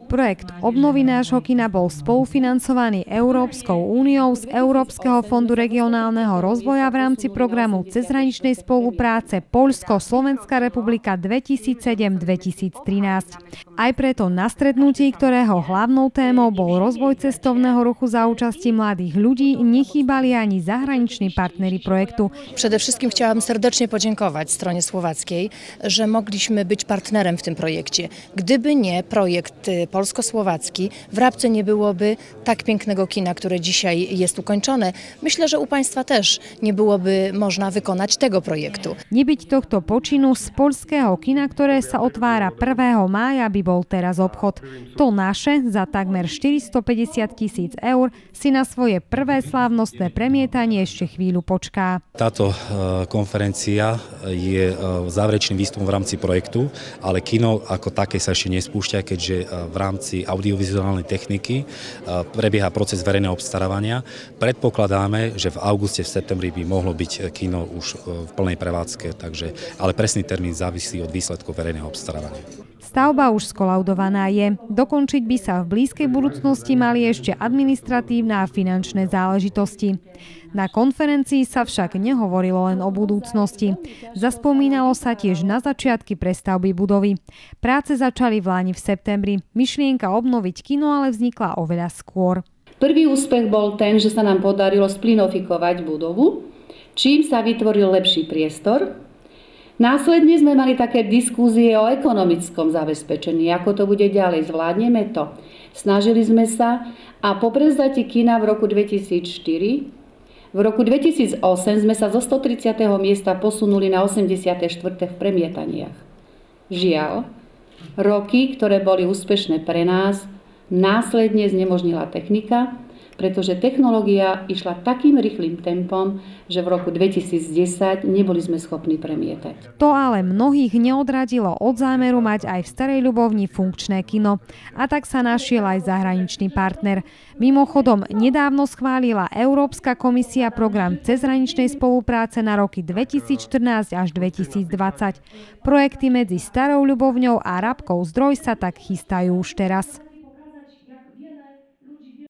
Projekt obnovy nášho kina bol spolufinancovaný Európskou úniou z Európskeho fondu regionálneho rozvoja v rámci programu cezhraničnej spolupráce Poľsko-Slovenská republika 2007-2013. Aj preto na stretnutí, ktorého hlavnou témou bol rozvoj cestovného ruchu za účasti mladých ľudí, nechýbali ani zahraniční partneri projektu. Przede wszystkim chciałam serdecznie podziękować stronie słowackiej, że mogliśmy być partnerem w tym projekcie. Gdyby nie projekt polsko-słowacki, w Rabce nie byłoby tak pięknego kina, które dzisiaj jest ukończone. Myślę, że u Państwa też nie byłoby można wykonać tego projektu. Nebyť tohto počinu z poľského kina, ktoré sa otvára 1. mája, by bol teraz obchod. To naše za takmer 450 000 eur si na svoje prvé slávnostné premietanie ešte chvíľu počká. Táto konferencia je záverečným výstupom v rámci projektu, ale kino ako také sa ešte nespúšťa, keďže v rámci audiovizuálnej techniky prebieha proces verejného obstarávania. Predpokladáme, že v auguste, v septembri by mohlo byť kino už v plnej prevádzke, ale presný termín závisí od výsledkov verejného obstarávania. Stavba už skolaudovaná je. Dokončiť by sa v blízkej budúcnosti mali ešte administratívne a finančné záležitosti. Na konferencii sa však nehovorilo len o budúcnosti. Zaspomínalo sa tiež na začiatky prestavby budovy. Práce začali v lani v septembri. Myšlienka obnoviť kino ale vznikla oveľa skôr. Prvý úspech bol ten, že sa nám podarilo splinofikovať budovu, čím sa vytvoril lepší priestor. Následne sme mali také diskúzie o ekonomickom zabezpečení, ako to bude ďalej, zvládneme to. Snažili sme sa a po prevzatí kina v roku 2004, v roku 2008 sme sa zo 130. miesta posunuli na 84. v premietaniach. Žiaľ, roky, ktoré boli úspešné pre nás, následne znemožnila technika, pretože technológia išla takým rýchlym tempom, že v roku 2010 neboli sme schopní premietať. To ale mnohých neodradilo od zámeru mať aj v Starej Ľubovni funkčné kino. A tak sa našiel aj zahraničný partner. Mimochodom, nedávno schválila Európska komisia program cezhraničnej spolupráce na roky 2014 až 2020. Projekty medzi Starou Ľubovňou a Rabkou Zdroj sa tak chystajú už teraz.